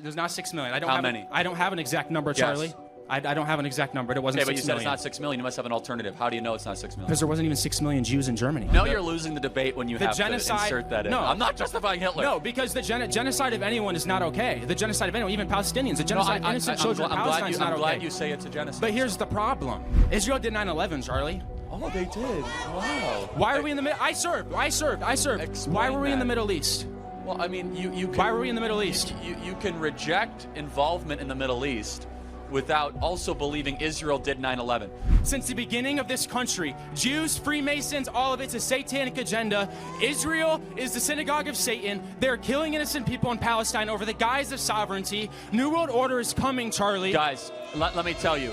There's not 6 million. How many? I don't have an exact number, Charlie. Yes. I don't have an exact number. It wasn't 6 Okay, but million. you said it's not 6 million. You must have an alternative. How do you know it's not 6 million? Because there wasn't even 6 million Jews in Germany. No, you're losing the debate when you have genocide, to insert that in. No, I'm not justifying Hitler. No, because the genocide of anyone is not okay. The genocide of anyone, even Palestinians, the genocide of innocent children in Palestine is not okay. I'm glad you say it's a genocide. But here's the problem. Israel did 9/11, Charlie. Oh, they did. Wow. Why are we in the middle? I served. Explain Why were we in the that. Middle East? Well, I mean, you can, why were we in the Middle East? You can reject involvement in the Middle East without also believing Israel did 9/11. Since the beginning of this country, Jews, Freemasons, all of it's a satanic agenda. Israel is the synagogue of Satan. They're killing innocent people in Palestine over the guise of sovereignty. New World Order is coming, Charlie. Guys, let me tell you,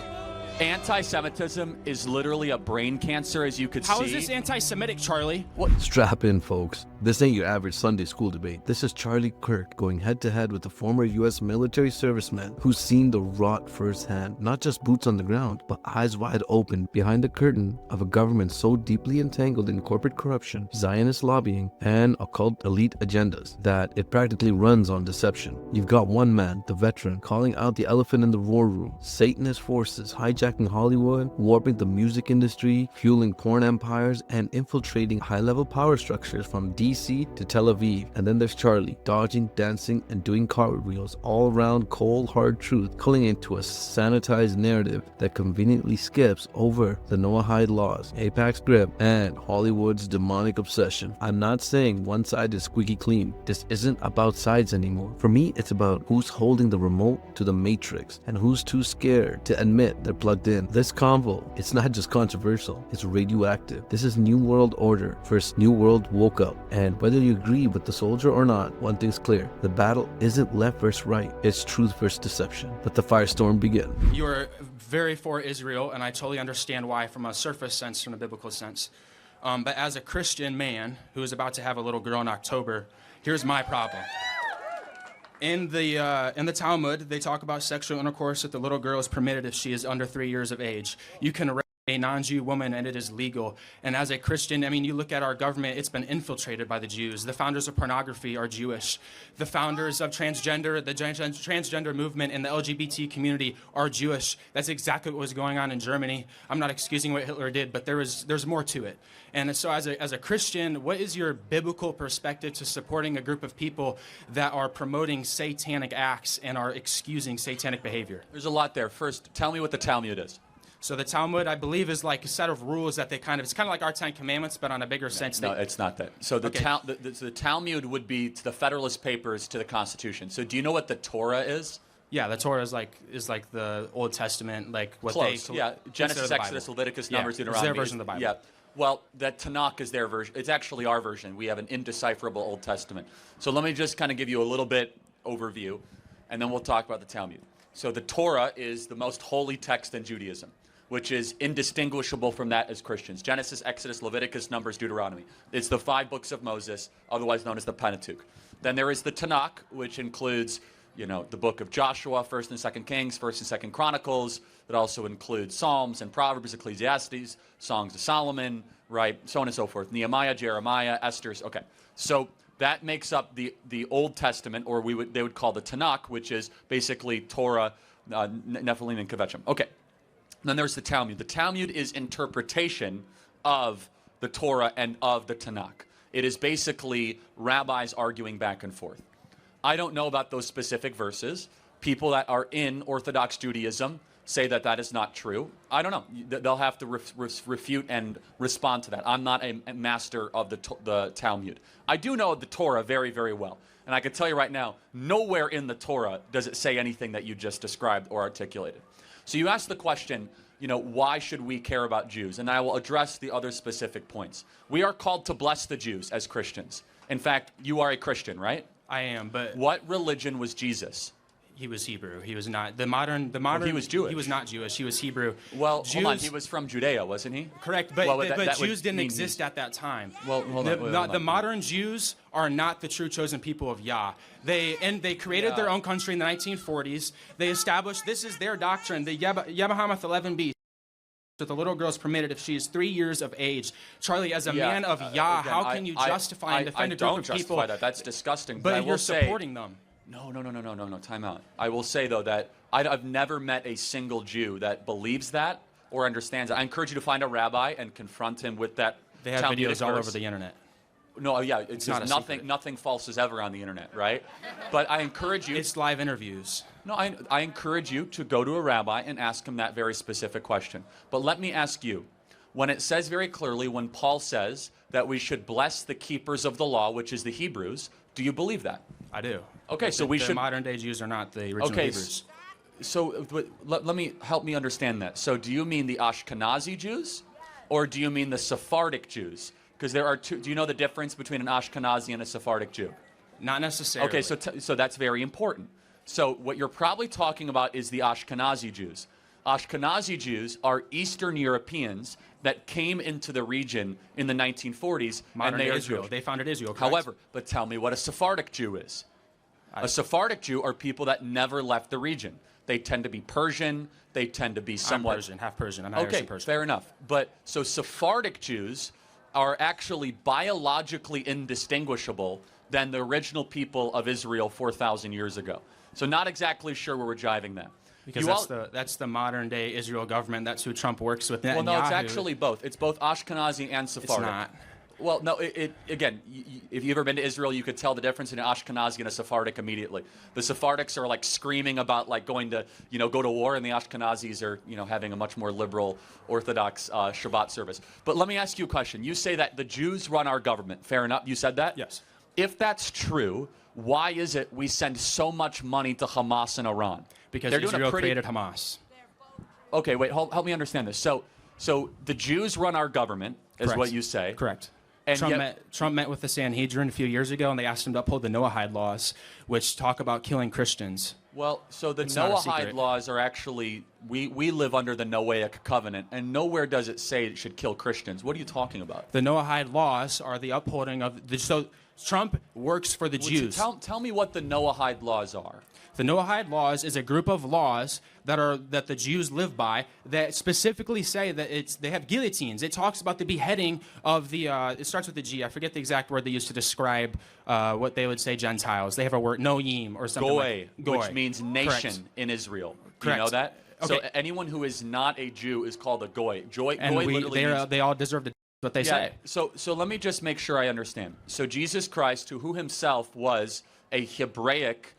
anti-Semitism is literally a brain cancer, as you could see. How is this anti-Semitic, Charlie? What? Strap in, folks. This ain't your average Sunday school debate. This is Charlie Kirk going head-to-head with a former U.S. military serviceman who's seen the rot firsthand. Not just boots on the ground, but eyes wide open behind the curtain of a government so deeply entangled in corporate corruption, Zionist lobbying, and occult elite agendas that it practically runs on deception. You've got one man, the veteran, calling out the elephant in the war room. Satanist forces hijacking Hollywood, warping the music industry, fueling porn empires, and infiltrating high-level power structures from DC to Tel Aviv. And then there's Charlie, dodging, dancing, and doing cartwheels all around cold, hard truth, culling into a sanitized narrative that conveniently skips over the Noahide laws, Apex grip, and Hollywood's demonic obsession. I'm not saying one side is squeaky clean. This isn't about sides anymore. For me, it's about who's holding the remote to the matrix and who's too scared to admit they're plugged in. This convo, it's not just controversial, it's radioactive. This is New World Order versus New World Woke Up. And whether you agree with the soldier or not, one thing's clear. The battle isn't left versus right, it's truth versus deception. Let the firestorm begin. You're very for Israel, and I totally understand why from a surface sense, from a biblical sense. But as a Christian man who is about to have a little girl in October, here's my problem. In the Talmud, they talk about sexual intercourse with the little girl is permitted if she is under 3 years of age. You can rape a non-Jew woman and it is legal. And as a Christian, I mean, you look at our government, it's been infiltrated by the Jews. The founders of pornography are Jewish. The founders of transgender, the transgender movement and the LGBT community are Jewish. That's exactly what was going on in Germany. I'm not excusing what Hitler did, but there's more to it. And so as a Christian, what is your biblical perspective to supporting a group of people that are promoting satanic acts and are excusing satanic behavior? There's a lot there. First, tell me what the Talmud is. So the Talmud, I believe, is like a set of rules that it's kind of like our 10 Commandments, but on a bigger sense. No, it's not that. So the, Okay. the Talmud would be to the Federalist Papers to the Constitution. So do you know what the Torah is? Yeah, the Torah is like the Old Testament, like what Close, they yeah. Genesis, the Bible. Exodus, Leviticus, Yeah, Numbers, it's Deuteronomy. their version of the Bible. Yeah. Well, that Tanakh is their version. It's actually our version. We have an indecipherable Old Testament. So let me just kind of give you a little bit overview, and then we'll talk about the Talmud. So the Torah is the most holy text in Judaism, which is indistinguishable from that as Christians. Genesis, Exodus, Leviticus, Numbers, Deuteronomy. It's the 5 books of Moses, otherwise known as the Pentateuch. Then there is the Tanakh, which includes, the book of Joshua, 1st and 2nd Kings, 1st and 2nd Chronicles. It also includes Psalms and Proverbs, Ecclesiastes, Songs of Solomon, right, so on and so forth. Nehemiah, Jeremiah, Esther's, okay. So that makes up the Old Testament, or they would call the Tanakh, which is basically Torah, Nephilim, and Kvetchim. Okay. Then there's the Talmud. The Talmud is interpretation of the Torah and of the Tanakh. It is basically rabbis arguing back and forth. I don't know about those specific verses. People that are in Orthodox Judaism say that that is not true. I don't know. They'll have to refute and respond to that. I'm not a master of the Talmud. I do know the Torah very, very well. And I can tell you right now, nowhere in the Torah does it say anything that you just described or articulated. So you asked the question, why should we care about Jews? And I will address the other specific points. We are called to bless the Jews as Christians. In fact, you are a Christian, right? I am, but what religion was Jesus? He was Hebrew. He was not the modern. He was Jewish. He was not Jewish. He was Hebrew. Well, Jews, hold on. He was from Judea, wasn't he? Correct, but that Jews didn't exist at that time. Well, hold on. The modern Jews are not the true chosen people of Yah. They created their own country in the 1940s. They established, this is their doctrine, the Yebahamath 11b. That the little girl is permitted if she is 3 years of age. Charlie, as a man of Yah, again, how can you justify and defend a group of people? I don't justify that. That's disgusting. But I you're will say, supporting them. No, time out. I will say, though, that I've never met a single Jew that believes that or understands it. I encourage you to find a rabbi and confront him with that. They have videos all over the internet. No, yeah, it's not a secret. nothing false is ever on the internet, right? But I encourage you. It's live interviews. No, I encourage you to go to a rabbi and ask him that very specific question. But let me ask you, when it says very clearly, when Paul says that we should bless the keepers of the law, which is the Hebrews, do you believe that? I do. Okay, so we should. Modern day Jews are not the original Hebrews. So let me help me understand that. So do you mean the Ashkenazi Jews, or do you mean the Sephardic Jews? Because there are two. Do you know the difference between an Ashkenazi and a Sephardic Jew? Not necessarily. Okay, so that's very important. So what you're probably talking about is the Ashkenazi Jews. Ashkenazi Jews are Eastern Europeans that came into the region in the 1940s. Modern and they day are Israel. Jewish. They founded Israel, correct? However, but tell me what a Sephardic Jew is. A Sephardic Jew are people that never left the region. They tend to be Persian. They tend to be somewhat... I'm Persian, half Persian. I'm Irish and Persian. Fair enough. But so Sephardic Jews are actually biologically indistinguishable than the original people of Israel 4,000 years ago. So not exactly sure where we're driving that. Because that's the modern day Israel government. That's who Trump works with. Well, no, it's actually both. It's both Ashkenazi and Sephardic. It's not. Well, no, again, if you've ever been to Israel, you could tell the difference in an Ashkenazi and a Sephardic immediately. The Sephardics are like screaming about like going to, go to war, and the Ashkenazis are, having a much more liberal, Orthodox Shabbat service. But let me ask you a question. You say that the Jews run our government. Fair enough. You said that? Yes. If that's true, why is it we send so much money to Hamas and Iran? Because Israel created Hamas. Okay, wait, help me understand this. So the Jews run our government, is Correct. what you say. Correct. And Trump met with the Sanhedrin a few years ago, and they asked him to uphold the Noahide laws, which talk about killing Christians. Well, so the It's not a Noahide secret. laws are actually, we live under the Noahic covenant, and nowhere does it say it should kill Christians. What are you talking about? The Noahide laws are the upholding of so Trump works for the Jews. Tell me what the Noahide laws are. The Noahide laws is a group of laws that the Jews live by that specifically say that they have guillotines. It talks about the beheading of the. It starts with a G. I forget the exact word they use to describe what they would say Gentiles. They have a word noyim or something. Goy, which means nation Correct. in Israel. Do Correct. you know that? Okay. So anyone who is not a Jew is called a goy. And goy literally means, they all deserve to. What they say. So let me just make sure I understand. So Jesus Christ, who himself was a Hebraic,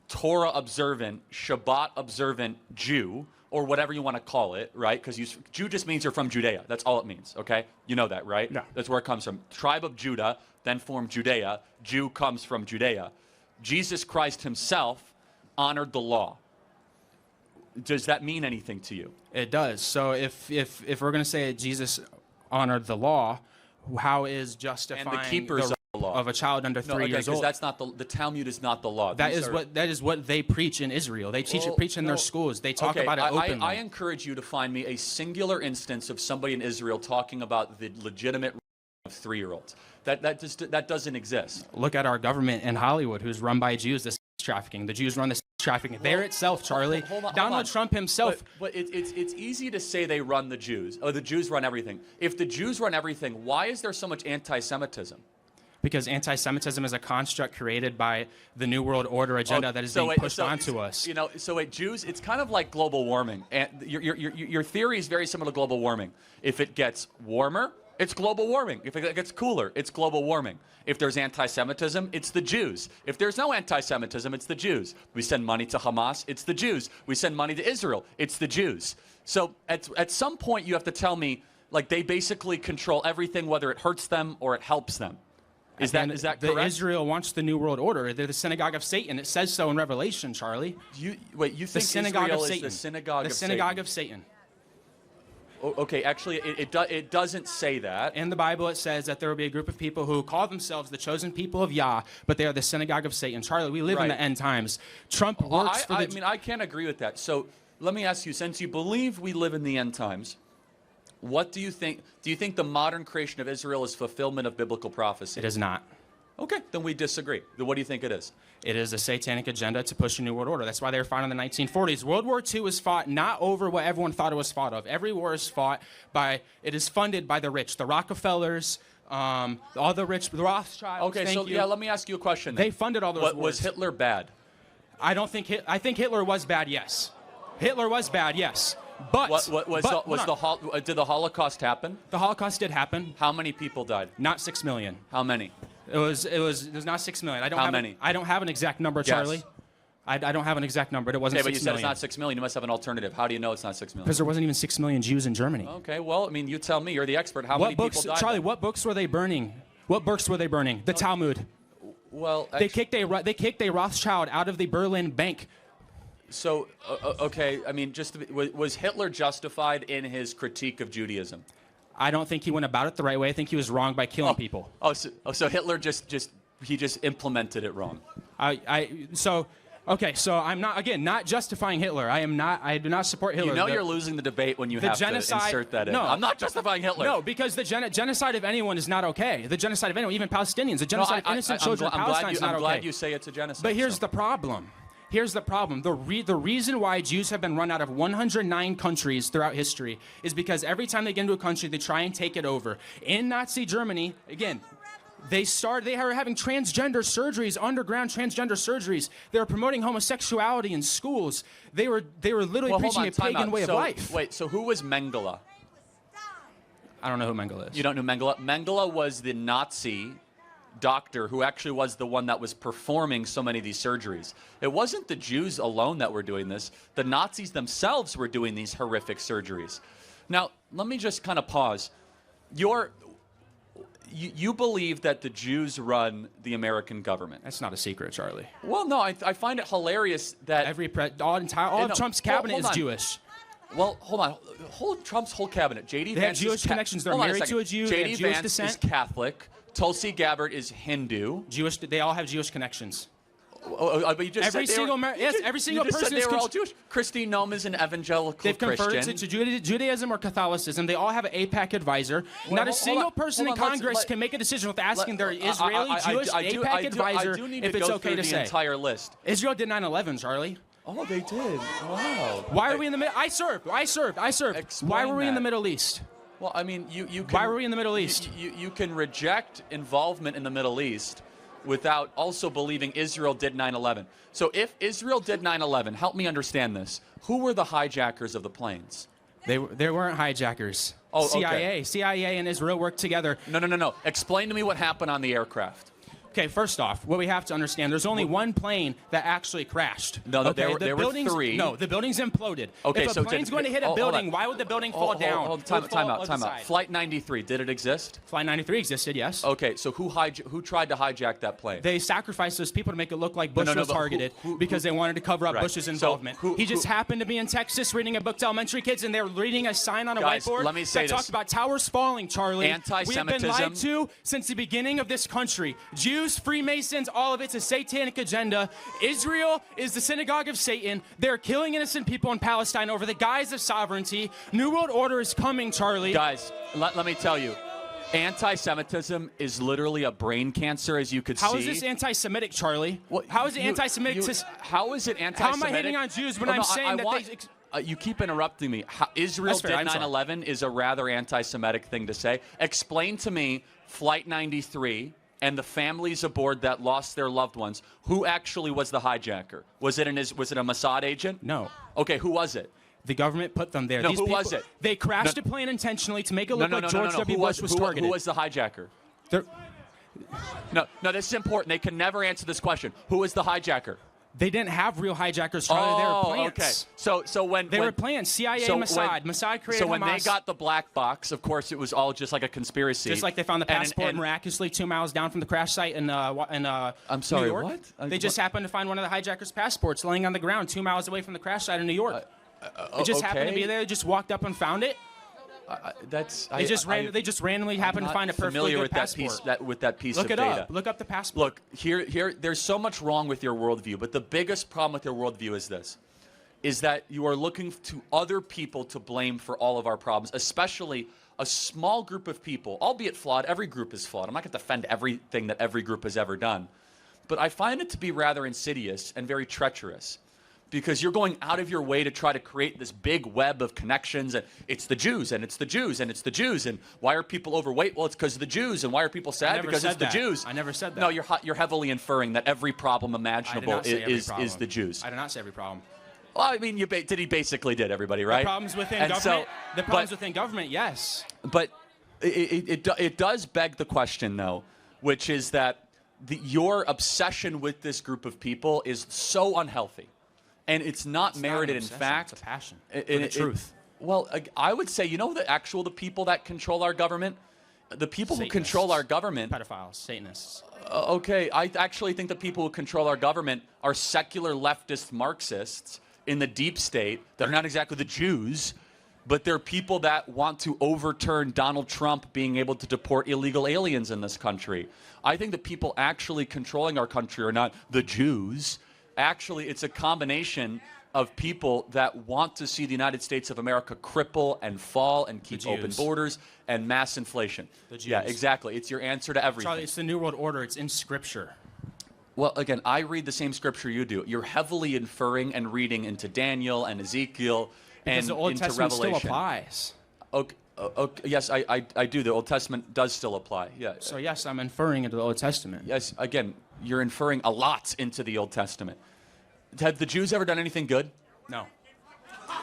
Torah observant, Shabbat observant Jew, or whatever you want to call it, right? Because Jew just means you're from Judea. That's all it means, okay? You know that, right? Yeah. That's where it comes from. Tribe of Judah, then formed Judea. Jew comes from Judea. Jesus Christ himself honored the law. Does that mean anything to you? It does. So if we're going to say that Jesus honored the law, how is justifying And the keepers of the law of a child under 3 years old? That's not the Talmud is not the law. That is what they preach in Israel. They preach in their schools. They talk about it openly. I encourage you to find me a singular instance of somebody in Israel talking about the legitimate of 3-year-olds. That doesn't exist. Look at our government in Hollywood, who's run by Jews. The sex trafficking. The Jews run the sex trafficking. There itself, Charlie. Hold on. Donald Trump himself. But it's easy to say they run the Jews. Oh, the Jews run everything. If the Jews run everything, why is there so much anti-Semitism? Because anti-Semitism is a construct created by the New World Order agenda that is being pushed onto us. Jews, it's kind of like global warming. And your theory is very similar to global warming. If it gets warmer, it's global warming. If it gets cooler, it's global warming. If there's anti-Semitism, it's the Jews. If there's no anti-Semitism, it's the Jews. We send money to Hamas, it's the Jews. We send money to Israel, it's the Jews. So at some point, you have to tell me, like, they basically control everything, whether it hurts them or it helps them. Is that correct? Israel wants the New World Order. They're the synagogue of Satan. It says so in Revelation, Charlie. You think the synagogue Israel of is Satan. the synagogue of Satan? The synagogue of Satan. Okay, actually, it doesn't say that. In the Bible, it says that there will be a group of people who call themselves the chosen people of Yah, but they are the synagogue of Satan. Charlie, we live in the end times. Trump works for the... I can't agree with that. So let me ask you, since you believe we live in the end times, what do you think? Do you think the modern creation of Israel is fulfillment of biblical prophecy? It is not. Okay, then we disagree. Then what do you think it is? It is a satanic agenda to push a new world order. That's why they were fought in the 1940s. World War II was fought not over what everyone thought it was fought of. Every war is fought by, it is funded by the rich, the Rockefellers, all the rich, the Rothschilds. Okay, so yeah, let me ask you a question. They funded all those wars. Was Hitler bad? I think Hitler was bad, yes. Hitler was bad, yes. But did the Holocaust happen? The Holocaust did happen. How many people died? Not 6 million. How many? It was not 6 million. How many? I don't have an exact number, Charlie. Yes. I don't have an exact number. It wasn't 6 million. Okay, but you said it's not 6 million. You must have an alternative. How do you know it's not 6 million? Because there wasn't even 6 million Jews in Germany. Okay, well, I mean, you tell me. You're the expert. How many people died? Charlie, what books were they burning? What books were they burning? The Talmud. Well, they kicked a Rothschild out of the Berlin bank. So, okay, I mean, was Hitler justified in his critique of Judaism? I don't think he went about it the right way. I think he was wrong by killing people. So Hitler just implemented it wrong. Okay, so I'm not justifying Hitler. I do not support Hitler. You know you're losing the debate when you have to insert that in. No, I'm not justifying Hitler. No, because the genocide of anyone is not okay. The genocide of anyone, even Palestinians, the genocide of innocent children in Palestine is not okay. I'm glad you say it's a genocide. But here's the problem. Here's the problem. The reason why Jews have been run out of 109 countries throughout history is because every time they get into a country, they try and take it over. In Nazi Germany, again, they are having transgender surgeries, underground transgender surgeries. They were promoting homosexuality in schools. They were literally preaching a pagan way of life. Wait, so who was Mengele? I don't know who Mengele is. You don't know Mengele? Mengele was the Nazi doctor who actually was the one that was performing so many of these surgeries. It wasn't the Jews alone that were doing this. The Nazis themselves were doing these horrific surgeries. Now, let me just kind of pause. You believe that the Jews run the American government. That's not a secret, Charlie. Well, no, I find it hilarious that all of Trump's cabinet is Jewish. Well, hold on. Trump's whole cabinet. J.D. They have Jewish connections. They're married to a Jew. They have Jewish descent. Is Catholic. Tulsi Gabbard is Hindu. Jewish. They all have Jewish connections. But you just every single person they were all Jewish. Christy Nome is an evangelical They've converted Christian. to Judaism or Catholicism. They all have an AIPAC advisor. Not a single person in Congress can make a decision without asking their Israeli Jewish AIPAC advisor if it's okay to say. The entire list. Israel did 9/11, Charlie. Oh, they did. Wow. Why are we in the middle? I served. Why were we in the Middle East? Well, I mean, you can, why were we in the Middle East? You can reject involvement in the Middle East without also believing Israel did 9/11. So if Israel did 9/11, help me understand this. Who were the hijackers of the planes? They weren't hijackers. Oh, CIA and Israel worked together. No. Explain to me what happened on the aircraft. Okay, first off, what we have to understand, there's only one plane that actually crashed. No, there were three. No, the building's imploded. Okay, if a plane's going to hit a building, why would the building fall down? Time out. Flight 93, did it exist? Flight 93 existed, yes. Okay, so who tried to hijack that plane? They sacrificed those people to make it look like Bush was targeted because they wanted to cover up Bush's involvement. He just happened to be in Texas reading a book to elementary kids, and they were reading a sign on a whiteboard that talked about towers falling, Charlie. Anti-Semitism. We have been lied to since the beginning of this country. Jews, Freemasons, all of it's a satanic agenda. Israel is the synagogue of Satan. They're killing innocent people in Palestine over the guise of sovereignty. New World Order is coming, Charlie. Guys, let me tell you. Anti-Semitism is literally a brain cancer, as you could see. How is this anti-Semitic, Charlie? How is it anti-Semitic? How is it anti-Semitic? How am I hating on Jews when I'm saying that they... you keep interrupting me. Israel did 9/11 is a rather anti-Semitic thing to say. Explain to me Flight 93 and the families aboard that lost their loved ones. Who actually was the hijacker? Was it a Mossad agent? No. Okay, who was it? The government put them there. No, who was it? They crashed a plane intentionally to make it look like George W. Bush was targeted. Who was the hijacker? No, this is important. They can never answer this question. Who was the hijacker? They didn't have real hijackers, Charlie. They were plants. Okay. So when they were plants, CIA, Mossad. Mossad created Hamas. So when they got the black box, of course, it was all just like a conspiracy. Just like they found the passport miraculously 2 miles down from the crash site in I'm sorry, New York. What? They just happened to find one of the hijackers' passports laying on the ground 2 miles away from the crash site in New York. It just happened to be there. They just walked up and found it. They just randomly happened to find a perfectly good passport. With that piece Look of it data. up. Look up the passport. Look, here, there's so much wrong with your worldview, but the biggest problem with your worldview is this, is that you are looking to other people to blame for all of our problems, especially a small group of people, albeit flawed. Every group is flawed. I'm not going to defend everything that every group has ever done, but I find it to be rather insidious and very treacherous because you're going out of your way to try to create this big web of connections, and it's the Jews, and it's the Jews, and it's the Jews, and why are people overweight? Well, it's because of the Jews, and why are people sad? Because it's the Jews. I never said that. No, you're heavily inferring that every problem imaginable is the Jews. I did not say every problem. Well, I mean, he basically did, everybody, right? The problems within government. The problems within government, yes. But it does beg the question, though, which is that your obsession with this group of people is so unhealthy. And it's not merited, in fact. It's a passion for the truth. Well, I would say, the people that control our government, the people Satanists. who control our government. Pedophiles, Satanists. Okay, I actually think the people who control our government are secular leftist Marxists in the deep state. They're not exactly the Jews, but they're people that want to overturn Donald Trump being able to deport illegal aliens in this country. I think the people actually controlling our country are not the Jews. Actually, it's a combination of people that want to see the United States of America cripple and fall and keep open borders and mass inflation. The Jews. Yeah, exactly. It's your answer to everything. Charlie, it's the New World Order. It's in Scripture. Well, again, I read the same Scripture you do. You're heavily inferring and reading into Daniel and Ezekiel and the Old into Testament Revelation. still applies. Okay, yes, I do. The Old Testament does still apply. Yeah. So yes, I'm inferring into the Old Testament. Yes, again, you're inferring a lot into the Old Testament. Have the Jews ever done anything good? No.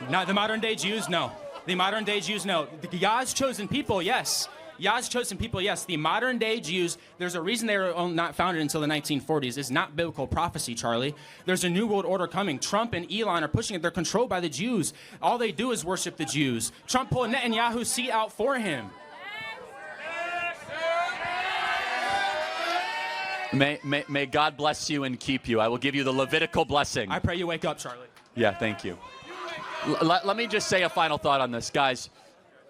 Not the modern day Jews, no. The modern day Jews, no. The Yah's chosen people, yes. Yah's chosen people, yes. The modern day Jews, there's a reason they were not founded until the 1940s. It's not biblical prophecy, Charlie. There's a new world order coming. Trump and Elon are pushing it. They're controlled by the Jews. All they do is worship the Jews. Trump pulled Netanyahu's seat out for him. May God bless you and keep you. I will give you the Levitical blessing. I pray you wake up, Charlie. Yeah, thank you. Let me just say a final thought on this. Guys,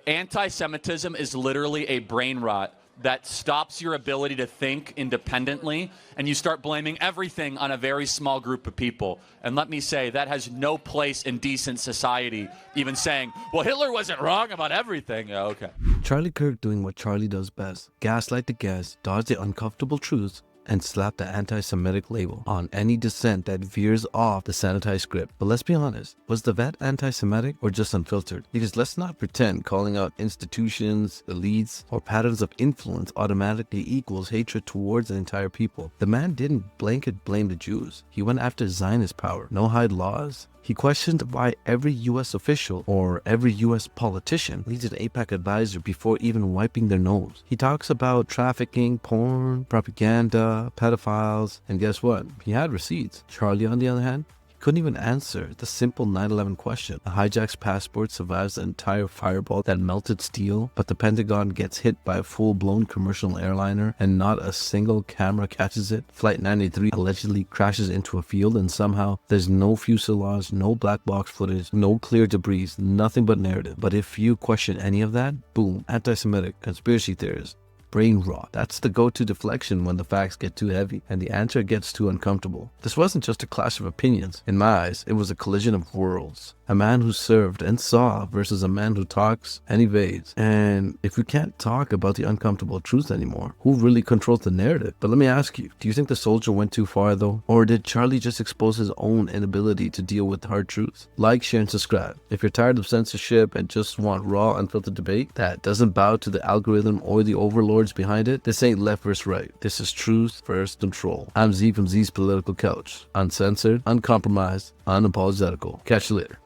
anti-Semitism is literally a brain rot that stops your ability to think independently, and you start blaming everything on a very small group of people. And let me say, that has no place in decent society, even saying, well, Hitler wasn't wrong about everything. Yeah, okay. Charlie Kirk doing what Charlie does best. Gaslight the guests, dodge the uncomfortable truths, and slap the anti-Semitic label on any dissent that veers off the sanitized script. But let's be honest, was the vet anti-Semitic or just unfiltered? Because let's not pretend calling out institutions, elites, or patterns of influence automatically equals hatred towards an entire people. The man didn't blanket blame the Jews. He went after Zionist power. No hide laws. He questioned why every U.S. official or every U.S. politician leads an AIPAC advisor before even wiping their nose. He talks about trafficking, porn, propaganda, pedophiles, and guess what? He had receipts. Charlie, on the other hand, couldn't even answer the simple 9/11 question. A hijack's passport survives the entire fireball that melted steel, but the Pentagon gets hit by a full-blown commercial airliner and not a single camera catches it. Flight 93 allegedly crashes into a field and somehow there's no fuselage, no black box footage, no clear debris, nothing but narrative. But if you question any of that, boom, anti-Semitic, conspiracy theorist. Brain rot. That's the go-to deflection when the facts get too heavy and the answer gets too uncomfortable. This wasn't just a clash of opinions. In my eyes, it was a collision of worlds. A man who served and saw versus a man who talks and evades. And if we can't talk about the uncomfortable truth anymore, who really controls the narrative? But let me ask you, do you think the soldier went too far though? Or did Charlie just expose his own inability to deal with hard truths? Like, share, and subscribe. If you're tired of censorship and just want raw, unfiltered debate that doesn't bow to the algorithm or the overlords behind it, this ain't left versus right. This is truth versus control. I'm Z from Z's Political Couch. Uncensored, uncompromised, unapologetical. Catch you later.